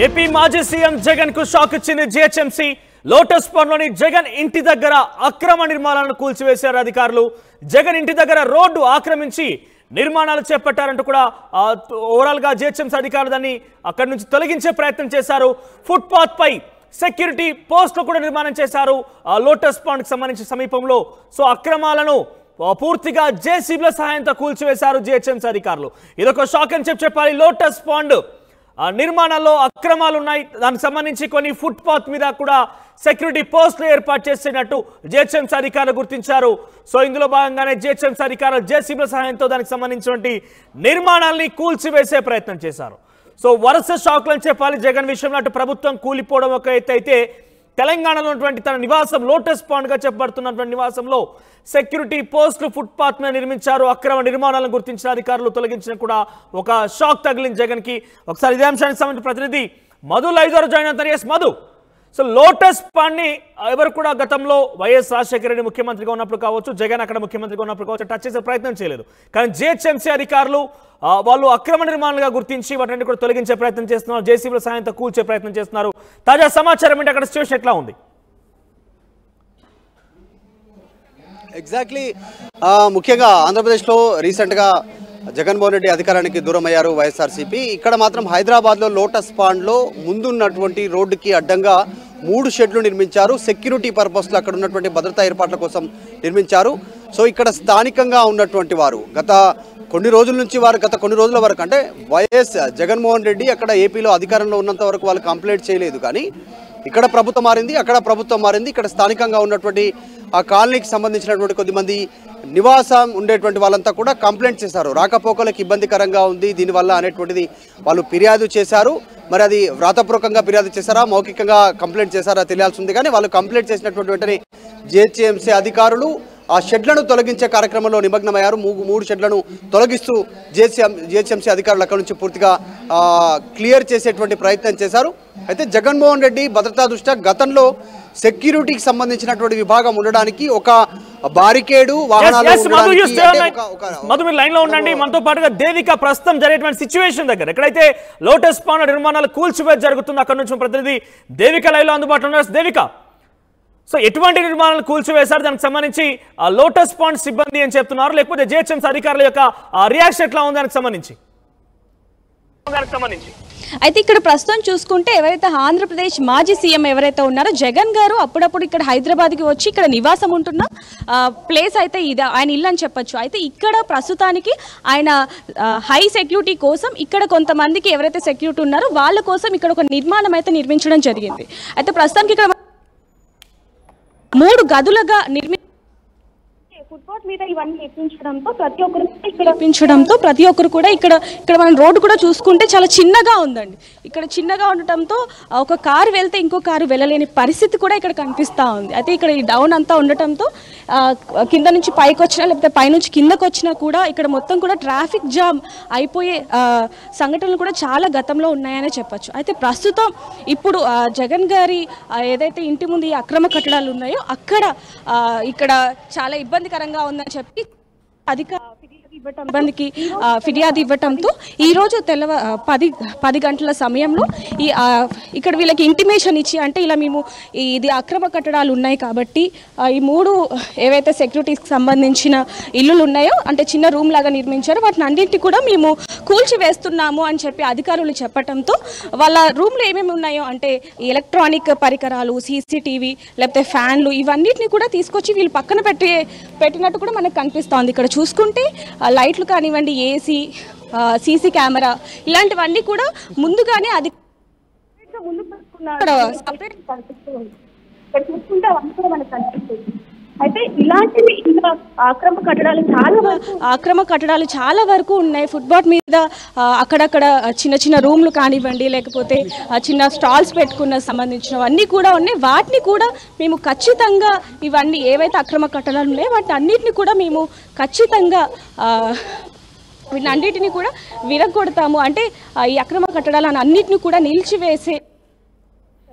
AP మాజీ CM Jagan కు shock ఇచ్చింది జీహెచ్ఎంసీ. లోటస్ పాండ్లోని జగన్ ఇంటి దగ్గర అక్రమ నిర్మాణాలను కూల్చివేశారు అధికారులు. జగన్ ఇంటి దగ్గర రోడ్డు ఆక్రమించి నిర్మాణాలు చేపట్టారంటూ కూడా ఓవరాల్ గా జీహెచ్ఎంసీ అధికారులు దాన్ని అక్కడి నుంచి తొలగించే ప్రయత్నం చేశారు. ఫుట్పాత్ పై సెక్యూరిటీ పోస్టులు కూడా నిర్మాణం చేశారు లోటస్ పాండ్ కి సంబంధించిన సమీపంలో. సో అక్రమాలను పూర్తిగా జేసీబీల సహాయంతో కూల్చివేశారు జీహెచ్ఎంసీ అధికారులు. ఇదొక షాక్ అని చెప్పాలి. లోటస్ పాండ్ నిర్మాణాల్లో అక్రమాలు ఉన్నాయి. దానికి సంబంధించి కొన్ని ఫుట్పాత్ మీద కూడా సెక్యూరిటీ పోస్టులు ఏర్పాటు చేసినట్టు జీహెచ్ఎంసీ అధికారులు గుర్తించారు. సో ఇందులో భాగంగానే జీహెచ్ఎంసీ అధికారులు జేసీబీల సహాయంతో దానికి సంబంధించినటువంటి నిర్మాణాలని కూల్చివేసే ప్రయత్నం చేశారు. సో వరుస షాక్లు అని చెప్పాలి. జగన్ విషయంలో అటు ప్రభుత్వం కూలిపోవడం ఒక ఎత్తు అయితే, తెలంగాణలో ఉన్నటువంటి తన నివాసం లోటస్ పాండ్ గా చెప్పబడుతున్నటువంటి నివాసంలో సెక్యూరిటీ పోస్టులు ఫుట్పాత్ మీద నిర్మించారు. అక్రమ నిర్మాణాలను గుర్తించిన అధికారులు తొలగించిన కూడా ఒక షాక్ తగిలింది జగన్ కి. ఒకసారి ఇదే అంశానికి సంబంధించిన ప్రతినిధి మధు లైవ్ ద్వారా జాయిన్ అవుతారు. Yes Madhu, so lotus pond ని ఎవరు కూడా గతంలో వైఎస్ రాజశేఖర రెడ్డి ముఖ్యమంత్రిగా ఉన్నప్పుడు కావచ్చు, జగన్ అక్కడ ముఖ్యమంత్రిగా ఉన్నప్పుడు కావచ్చు టచ్ చేసే ప్రయత్నం చేయలేదు. కానీ జీహెచ్ఎంసీ అధికారులు వాళ్ళు అక్రమ నిర్మాణాలుగా గుర్తించి వాటిని కూడా తొలగించే ప్రయత్నం చేస్తున్నారు. జేసీబీల సహాయంతో కూల్చే ప్రయత్నం చేస్తున్నారు. తాజా సమాచారం ఏంటి, అక్కడ సిచ్యువేషన్ ఎట్లా ఉంది? ఎగ్జాక్ట్లీ, ముఖ్యంగా ఆంధ్రప్రదేశ్లో రీసెంట్గా జగన్మోహన్ రెడ్డి అధికారానికి దూరం అయ్యారు వైఎస్ఆర్సీపీ. ఇక్కడ మాత్రం హైదరాబాద్లో లోటస్ పాండ్లో ముందున్నటువంటి రోడ్డుకి అడ్డంగా 3 షెడ్లు నిర్మించారు. సెక్యూరిటీ పర్పస్లో అక్కడ ఉన్నటువంటి భద్రతా ఏర్పాట్ల కోసం నిర్మించారు. సో ఇక్కడ స్థానికంగా ఉన్నటువంటి వారు గత కొన్ని రోజుల వరకు అంటే వైఎస్ జగన్మోహన్ రెడ్డి అక్కడ ఏపీలో అధికారంలో ఉన్నంత వరకు వాళ్ళు కంప్లైంట్ చేయలేదు. కానీ ఇక్కడ ప్రభుత్వం మారింది, అక్కడ ప్రభుత్వం మారింది. ఇక్కడ స్థానికంగా ఉన్నటువంటి ఆ కాలనీకి సంబంధించినటువంటి కొద్దిమంది నివాసం ఉండేటువంటి వాళ్ళంతా కూడా కంప్లైంట్ చేశారు. రాకపోకలకు ఇబ్బందికరంగా ఉంది దీనివల్ల అనేటువంటిది వాళ్ళు ఫిర్యాదు చేశారు. మరి అది వ్రాతపూర్వకంగా ఫిర్యాదు చేశారా, మౌఖికంగా కంప్లైంట్ చేశారా తెలియాల్సి ఉంది. కానీ వాళ్ళు కంప్లైంట్ చేసినటువంటి వెంటనే జీహెచ్ఎంసీ అధికారులు ఆ షెడ్లను తొలగించే కార్యక్రమంలో నిమగ్నమయ్యారు. 3 షెడ్లను తొలగిస్తూ జీహెచ్ఎంసీ అధికారులు అక్కడ నుంచి పూర్తిగా క్లియర్ చేసేటువంటి ప్రయత్నం చేశారు. అయితే జగన్మోహన్ రెడ్డి భద్రతా దృష్ట్యా గతంలో సెక్యూరిటీకి సంబంధించినటువంటి విభాగం ఉండడానికి ఒక బారికేడు వాహనాలు లైన్ లో ఉండండి. మనతో పాటుగా దేవిక ప్రస్తుతం జరిగేటువంటి సిచ్యువేషన్ దగ్గర ఎక్కడైతే లోటస్ పాండ్ నిర్మాణాలు కూల్చివేత జరుగుతుంది అక్కడ నుంచి ప్రతినిధి దేవిక లైవ్ లో అందుబాటులో ఉన్నారు. దేవిక, సో ఎటువంటి నిర్మాణాలు కూల్చివేశారు, దానికి సంబంధించి లోటస్ పాండ్ సిబ్బంది అని చెప్తున్నారు, లేకపోతే జీహెచ్ఎంసీ అధికారుల యొక్క రియాక్షన్ ఎట్లా ఉంది దానికి సంబంధించి? అయితే ఇక్కడ ప్రస్తుతం చూసుకుంటే ఎవరైతే ఆంధ్రప్రదేశ్ మాజీ సీఎం ఎవరైతే ఉన్నారో జగన్ గారు అప్పుడప్పుడు ఇక్కడ హైదరాబాద్కి వచ్చి ఇక్కడ నివాసం ఉంటున్న ప్లేస్ అయితే ఇది ఆయన ఇల్లు అని చెప్పొచ్చు. అయితే ఇక్కడ ప్రస్తుతానికి ఆయన హై సెక్యూరిటీ కోసం ఇక్కడ కొంతమందికి ఎవరైతే సెక్యూరిటీ ఉన్నారో వాళ్ళ కోసం ఇక్కడ ఒక నిర్మాణం అయితే నిర్మించడం జరిగింది. అయితే ప్రస్తుతానికి ఇక్కడ 3 గదులుగా ఫుట్పాత్ మీద ఇవన్నీ ఎక్కించడంతో ప్రతి ఒక్కరు కూడా ఇక్కడ మనం రోడ్డు కూడా చూసుకుంటే చాలా చిన్నగా ఉందండి. ఇక్కడ చిన్నగా ఉండటంతో ఒక కారు వెళ్తే ఇంకో కారు వెళ్ళలేని పరిస్థితి కూడా ఇక్కడ కనిపిస్తూ ఉంది. అయితే ఇక్కడ ఈ డౌన్ అంతా ఉండటంతో కింద నుంచి పైకి వచ్చినా లేకపోతే పైనుంచి కిందకు వచ్చినా కూడా ఇక్కడ మొత్తం కూడా ట్రాఫిక్ జామ్ అయిపోయే సంఘటనలు కూడా చాలా గతంలో ఉన్నాయనే చెప్పచ్చు. అయితే ప్రస్తుతం ఇప్పుడు జగన్ గారి ఏదైతే ఇంటి ముందు ఈ అక్రమ కట్టడాలు ఉన్నాయో ఇక్కడ చాలా ఇబ్బందికరంగా ఉందని చెప్పి ఫిర్యాదు ఇవ్వటంతో ఈరోజు 10 గంటల సమయంలో ఇక్కడ వీళ్ళకి ఇంటిమేషన్ ఇచ్చి, అంటే ఇలా మేము ఇది అక్రమ కట్టడాలు ఉన్నాయి కాబట్టి ఈ 3 ఏవైతే సెక్యూరిటీకి సంబంధించిన ఇల్లులు ఉన్నాయో అంటే చిన్న రూమ్ లాగా నిర్మించారో వాటిని అన్నింటినీ కూడా మేము కూల్చివేస్తున్నాము అని చెప్పి అధికారులు చెప్పడంతో వాళ్ళ రూమ్లో ఏమేమి ఉన్నాయో అంటే ఎలక్ట్రానిక్ పరికరాలు, సీసీటీవీ లేకపోతే ఫ్యాన్లు ఇవన్నిటిని కూడా తీసుకొచ్చి వీళ్ళు పక్కన పెట్టినట్టు కూడా మనకు కనిపిస్తోంది. ఇక్కడ చూసుకుంటే లైట్లు కానివ్వండి, ఏసీ, సీసీ కెమెరా ఇలాంటివన్నీ కూడా ముందుగానే అది అయితే ఇలాంటివి ఇంకా అక్రమ కట్టడాలు చాలా వరకు ఉన్నాయి. ఫుట్పాత్ మీద అక్కడక్కడ చిన్న రూమ్లు కానివ్వండి లేకపోతే చిన్న స్టాల్స్ పెట్టుకున్న సంబంధించినవన్నీ కూడా ఉన్నాయి. వాటిని కూడా మేము ఖచ్చితంగా ఇవన్నీ ఏవైతే అక్రమ కట్టడాలు ఉన్నాయో వాటి అన్నిటిని కూడా మేము ఖచ్చితంగా వీటన్నిటిని కూడా విరగొడతాము, అంటే ఈ అక్రమ కట్టడాలను అన్నిటిని కూడా నిలిచివేసే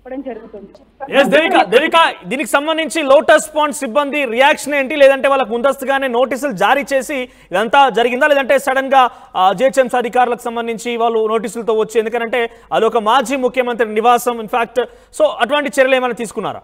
చెప్పడం జరుగుతుంది. దేవిక దీనికి సంబంధించి లోటస్ పాండ్ సిబ్బంది రియాక్షన్ ఏంటి? లేదంటే వాళ్ళకి ముందస్తుగానే నోటీసులు జారీ చేసి ఇదంతా జరిగిందా, లేదంటే సడన్ గా జిహెచ్ఎంసీ అధికారులకు సంబంధించి వాళ్ళు నోటీసులతో వచ్చి, ఎందుకంటే అది ఒక మాజీ ముఖ్యమంత్రి నివాసం ఇన్ఫాక్ట్, సో అటువంటి చర్యలు ఏమైనా తీసుకున్నారా?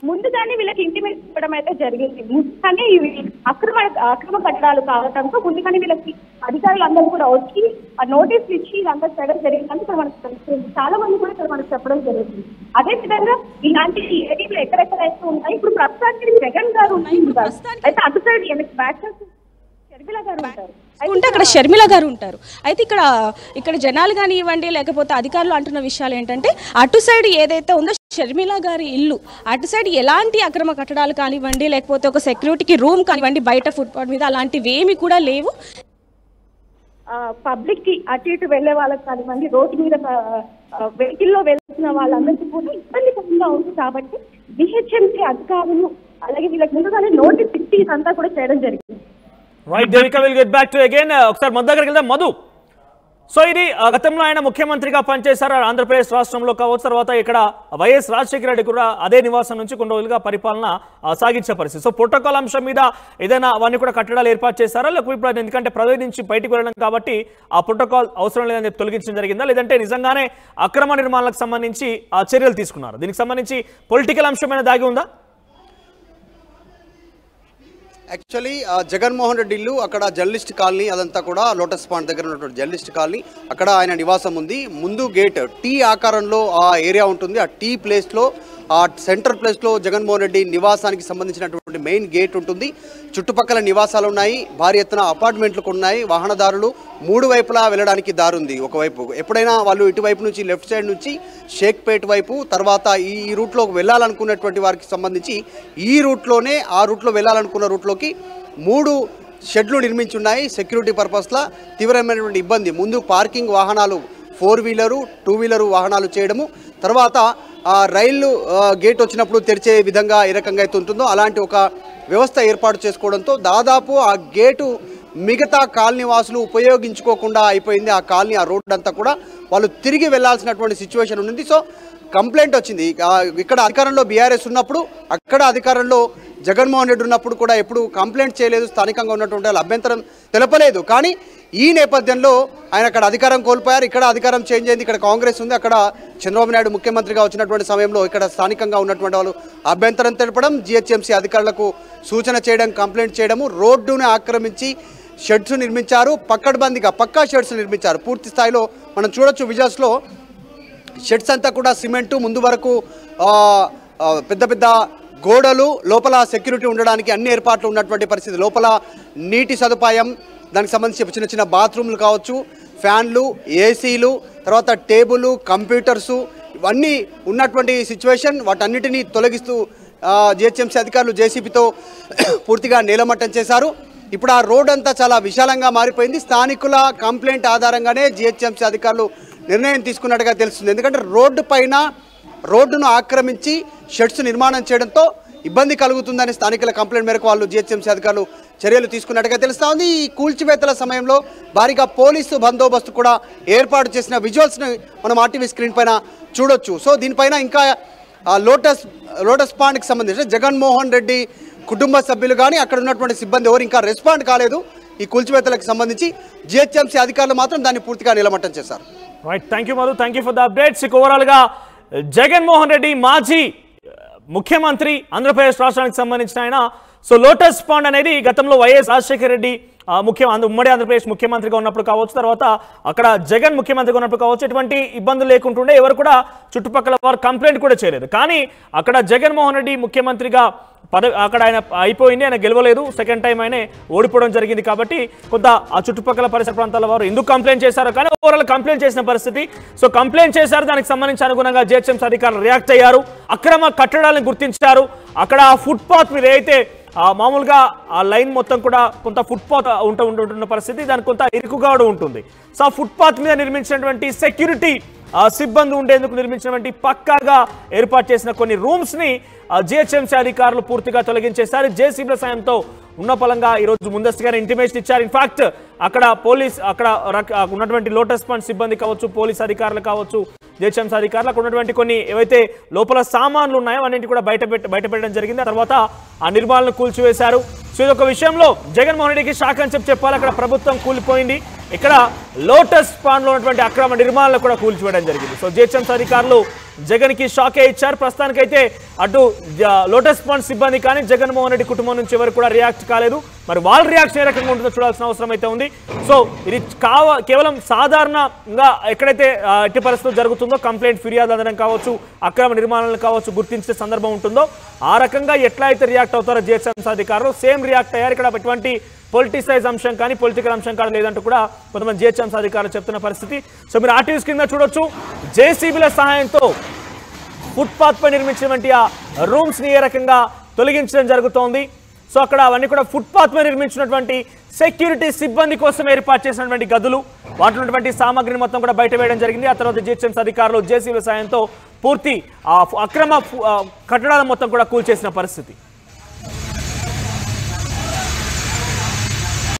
ముందుగానే వీళ్ళకి ఇంటిమేషన్ ఇవ్వడం అయితే జరిగింది. ముందుగానే ఇవి అక్రమ కట్టడాలు కావడంతో ముందుగానే వీళ్ళకి అధికారులందరూ కూడా వచ్చి ఆ నోటీసులు ఇచ్చి ఇదంతా చేయడం జరిగిందని ఇక్కడ మనకు తెలుస్తుంది. చాలా మంది కూడా ఇక్కడ మనకు చెప్పడం జరుగుతుంది. అదే విధంగా ఇలాంటి ఏరియాలు ఎక్కడెక్కడైతే ఉన్నాయి, ఇప్పుడు ప్రస్తుతానికి జగన్ గారు ఉన్నారు, అయితే అటు సైడ్ బ్యాక్ షర్మిల గారు ఉంటారు, ఉంటే అక్కడ షర్మిల గారు ఉంటారు. అయితే ఇక్కడ జనాలు కానివ్వండి లేకపోతే అధికారులు అంటున్న విషయాలు ఏంటంటే, అటు సైడ్ ఏదైతే ఉందో షర్మిల గారి ఇల్లు, అటు సైడ్ ఎలాంటి అక్రమ కట్టడాలు కానివ్వండి లేకపోతే ఒక సెక్యూరిటీకి రూమ్ కానివ్వండి బయట ఫుట్పాత్ మీద అలాంటివి ఏమి కూడా లేవు. పబ్లిక్ కి అటు ఇటు వెళ్లే వాళ్ళకి కానివ్వండి, రోడ్డు మీద వెహికల్లో వెళ్తున్న వాళ్ళందరికీ కూడా ఇబ్బందికరంగా ఉంది. కాబట్టి జిహెచ్ఎంసీ అధికారులు అలాగే వీళ్ళకి ముందుగానే నోటీస్ ఇచ్చి ఇదంతా కూడా చేయడం జరిగింది. Right Devika, will get back to again. ఒకసారి మధు దగ్గరికి వెళ్దాం. మధు, సో ఇది గతంలో ఆయన ముఖ్యమంత్రిగా పనిచేశారు ఆంధ్రప్రదేశ్ రాష్ట్రంలో కావచ్చు, తర్వాత ఇక్కడ వైఎస్ రాజశేఖర రెడ్డి కూడా అదే నివాసం నుంచి కొన్ని రోజులుగా పరిపాలన సాగించే పరిస్థితి. సో ప్రోటోకాల్ అంశం మీద ఏదైనా అవన్నీ కూడా కట్టడాలు ఏర్పాటు చేశారా, లేకపోతే ఎందుకంటే ప్రజల నుంచి బయటకు వెళ్ళడం కాబట్టి ఆ ప్రోటోకాల్ అవసరం లేదని చెప్పి తొలగించడం జరిగిందా, లేదంటే నిజంగానే అక్రమ నిర్మాణాలకు సంబంధించి ఆ చర్యలు తీసుకున్నారు? దీనికి సంబంధించి పొలిటికల్ అంశమైన దాగి ఉందా? యాక్చువల్లీ జగన్మోహన్ రెడ్డి ఇల్లు అక్కడ జర్నలిస్ట్ కాలనీ, అదంతా కూడా లోటస్ పాండ్ దగ్గర ఉన్నటువంటి జర్నలిస్ట్ కాలనీ, అక్కడ ఆయన నివాసం ఉంది. ముందు గేట్ టీ ఆకారంలో ఆ ఏరియా ఉంటుంది. ఆ టీ ప్లేస్లో, ఆ సెంటర్ ప్లేస్లో జగన్మోహన్ రెడ్డి నివాసానికి సంబంధించినటువంటి మెయిన్ గేట్ ఉంటుంది. చుట్టుపక్కల నివాసాలు ఉన్నాయి, భారీ ఎత్తున అపార్ట్మెంట్లు ఉన్నాయి, వాహనదారులు మూడు వైపులా వెళ్ళడానికి దారుంది. ఒకవైపు ఎప్పుడైనా వాళ్ళు ఇటువైపు నుంచి లెఫ్ట్ సైడ్ నుంచి షేక్పేట్ వైపు, తర్వాత ఈ రూట్లోకి వెళ్ళాలనుకున్నటువంటి వారికి సంబంధించి ఈ రూట్లోనే ఆ రూట్లో వెళ్ళాలనుకున్న రూట్లోకి 3 షెడ్లు నిర్మించున్నాయి. సెక్యూరిటీ పర్పస్లా తీవ్రమైనటువంటి ఇబ్బంది. ముందు పార్కింగ్ వాహనాలు 4 వీలరు 2 వీలరు వాహనాలు చేయడము, తర్వాత రైలు గేట్ వచ్చినప్పుడు తెరిచే విధంగా ఏ రకంగా అయితే ఉంటుందో అలాంటి ఒక వ్యవస్థ ఏర్పాటు చేసుకోవడంతో దాదాపు ఆ గేటు మిగతా కాలనీ వాసులు ఉపయోగించుకోకుండా అయిపోయింది. ఆ కాలనీ, ఆ రోడ్డు అంతా కూడా వాళ్ళు తిరిగి వెళ్లాల్సినటువంటి సిచ్యువేషన్ ఉంది. సో కంప్లైంట్ వచ్చింది. ఇక్కడ అధికారంలో బీఆర్ఎస్ ఉన్నప్పుడు, అక్కడ అధికారంలో జగన్మోహన్ రెడ్డి ఉన్నప్పుడు కూడా ఎప్పుడు కంప్లైంట్ చేయలేదు, స్థానికంగా ఉన్నటువంటి వాళ్ళు అభ్యంతరం తెలపలేదు. కానీ ఈ నేపథ్యంలో ఆయన అక్కడ అధికారం కోల్పోయారు, ఇక్కడ అధికారం చేంజ్ అయింది, ఇక్కడ కాంగ్రెస్ ఉంది. అక్కడ చంద్రబాబు నాయుడు ముఖ్యమంత్రిగా వచ్చినటువంటి సమయంలో ఇక్కడ స్థానికంగా ఉన్నటువంటి వాళ్ళు అభ్యంతరం తెలపడం, జిహెచ్ఎంసీ అధికారులకు సూచన చేయడం, కంప్లైంట్ చేయడము, రోడ్డును ఆక్రమించి షెడ్స్ నిర్మించారు, పక్కడబందిగా పక్కా షెడ్స్ నిర్మించారు. పూర్తి స్థాయిలో మనం చూడొచ్చు విజువల్స్లో షెడ్స్ అంతా కూడా సిమెంటు, ముందు వరకు పెద్ద పెద్ద గోడలు, లోపల సెక్యూరిటీ ఉండడానికి అన్ని ఏర్పాట్లు ఉన్నటువంటి పరిస్థితి. లోపల నీటి సదుపాయం, దానికి సంబంధించి చిన్న చిన్న బాత్రూమ్లు కావచ్చు, ఫ్యాన్లు, ఏసీలు, తర్వాత టేబుల్, కంప్యూటర్సు, ఇవన్నీ ఉన్నటువంటి సిచ్యువేషన్. వాటన్నిటినీ తొలగిస్తూ జిహెచ్ఎంసీ అధికారులు జేసీబీతో పూర్తిగా నేలమట్టం చేశారు. ఇప్పుడు ఆ రోడ్ అంతా చాలా విశాలంగా మారిపోయింది. స్థానికుల కంప్లైంట్ ఆధారంగానే జిహెచ్ఎంసీ అధికారులు నిర్ణయం తీసుకున్నట్టుగా తెలుస్తుంది. ఎందుకంటే రోడ్డును ఆక్రమించి షెడ్స్ నిర్మాణం చేయడంతో ఇబ్బంది కలుగుతుందని స్థానికుల కంప్లైంట్ మేరకు వాళ్ళు జిహెచ్ఎంసీ అధికారులు చర్యలు తీసుకున్నట్టుగా తెలుస్తా ఉంది. ఈ కూల్చివేతల సమయంలో భారీగా పోలీసు బందోబస్తు కూడా ఏర్పాటు చేసిన విజువల్స్ని మనం ఆర్టీవీ స్క్రీన్ పైన చూడొచ్చు. సో దీనిపైన ఇంకా లోటస్ పాండ్కి సంబంధించిన జగన్మోహన్ రెడ్డి కుటుంబ సభ్యులు కానీ అక్కడ ఉన్నటువంటి సిబ్బంది ఎవరు ఇంకా రెస్పాండ్ కాలేదు. ఈ కూల్చివేతలకు సంబంధించి జిహెచ్ఎంసీ అధికారులు మాత్రం దాన్ని పూర్తిగా నిలమట్టం చేశారు. Right, thank you Madhu, thank you for the updates. ఓవరాల్గా జగన్మోహన్ రెడ్డి మాజీ ముఖ్యమంత్రి, ఆంధ్రప్రదేశ్ రాష్ట్రానికి సంబంధించిన ఆయన. సో లోటస్ పాండ్ అనేది గతంలో వైఎస్ రాజశేఖర రెడ్డి ఉమ్మడి ఆంధ్రప్రదేశ్ ముఖ్యమంత్రిగా ఉన్నప్పుడు కావచ్చు, తర్వాత అక్కడ జగన్ ముఖ్యమంత్రిగా ఉన్నప్పుడు కావచ్చు, ఎటువంటి ఇబ్బందులు లేకుంటుండే, ఎవరు కూడా చుట్టుపక్కల వారు కంప్లైంట్ కూడా చేయలేదు. కానీ అక్కడ జగన్మోహన్ రెడ్డి ముఖ్యమంత్రిగా అక్కడ ఆయన అయిపోయింది, ఆయన గెలవలేదు, సెకండ్ టైం ఆయనే ఓడిపోవడం జరిగింది. కాబట్టి కొంత ఆ చుట్టుపక్కల పరిసర ప్రాంతాల వారు ఎందుకు కంప్లైంట్ చేశారో కానీ ఓవరాల్ కంప్లైంట్ చేసిన పరిస్థితి. సో కంప్లైంట్ చేశారు, దానికి సంబంధించి అనుగుణంగా జిహెచ్ఎంసీ అధికారులు రియాక్ట్ అయ్యారు, అక్రమ కట్టడాలను గుర్తించారు. అక్కడ ఆ ఫుట్పాత్ మీద అయితే మామూలుగా ఆ లైన్ మొత్తం కూడా కొంత ఫుట్పాత్ ఉంటున్న పరిస్థితి, దానికి కొంత ఇరుకుగా ఉంటుంది. సో ఆ ఫుట్పాత్ మీద నిర్మించినటువంటి సెక్యూరిటీ సిబ్బంది ఉండేందుకు నిర్మించినటువంటి పక్కాగా ఏర్పాటు చేసిన కొన్ని రూమ్స్ ని జిహెచ్ఎంసీ అధికారులు పూర్తిగా తొలగించేశారు. జేసీబీల సాయంతో ఉన్న పలంగా ఈ రోజు ముందస్తుగానే ఇంటిమేషన్ ఇచ్చారు. ఇన్ఫాక్ట్ అక్కడ అక్కడ ఉన్నటువంటి లోటస్ పాండ్ సిబ్బంది కావచ్చు, పోలీస్ అధికారులు కావచ్చు, జిహెచ్ఎంసీ అధికారులు అక్కడ ఉన్నటువంటి కొన్ని ఏవైతే లోపల సామాన్లు ఉన్నాయో అన్నింటి కూడా బయటపెట్టడం జరిగింది. ఆ తర్వాత ఆ నిర్మాణాలను కూల్చివేశారు. సో ఇదొక విషయంలో జగన్మోహన్ రెడ్డికి షాక్ అని చెప్పాలి. అక్కడ ప్రభుత్వం కూలిపోయింది, ఇక్కడ లోటస్ పాండ్ లో ఉన్నటువంటి అక్రమ నిర్మాణాలను కూడా కూల్చివేయడం జరిగింది. సో జిహెచ్ఎంసీ అధికారులు జగన్ కి షాకే ఇచ్చారు. ప్రస్తుతానికైతే అటు లోటస్ పాండ్ సిబ్బంది కానీ జగన్మోహన్ రెడ్డి కుటుంబం నుంచి ఎవరు కూడా రియాక్ట్ కాలేదు. మరి వాళ్ళ రియాక్షన్ ఏ రకంగా ఉంటుందో చూడాల్సిన అవసరం అయితే ఉంది. సో ఇది కేవలం సాధారణంగా ఎక్కడైతే ఎట్టి పరిస్థితులు జరుగుతుందో కంప్లైంట్ ఫిర్యాదు అందడం కావచ్చు, అక్రమ నిర్మాణాలను కావచ్చు గుర్తించే సందర్భం ఉంటుందో ఆ రకంగా ఎట్లా అయితే రియాక్ట్ అవుతారో జిహెచ్ఎంసీ అధికారులు సేమ్ రియాక్ట్ అయ్యారు. ఇక్కడ ఎటువంటి పొలిటిసైజ్ అంశం కానీ పొలిటికల్ అంశం కానీ లేదంటూ కూడా కొంతమంది జిహెచ్ఎంసీ అధికారులు చెప్తున్న పరిస్థితి. సో మీరు ఆర్టీవీస్ కింద చూడొచ్చు, జేసీబీల సహాయంతో ఫుట్పాత్ పై నిర్మించినటువంటి ఆ రూమ్స్ ని ఏ రకంగా తొలగించడం జరుగుతోంది. సో అక్కడ అవన్నీ కూడా ఫుట్పాత్ పై నిర్మించినటువంటి సెక్యూరిటీ సిబ్బంది కోసం ఏర్పాటు చేసినటువంటి గదులు, వాటిలో ఉన్నటువంటి సామాగ్రిని మొత్తం కూడా బయట వేయడం జరిగింది. ఆ తర్వాత జిహెచ్ఎంసీ అధికారులు జేసీబీల సాయంతో పూర్తి అక్రమ కట్టడాల మొత్తం కూడా కూల్చేసిన పరిస్థితి.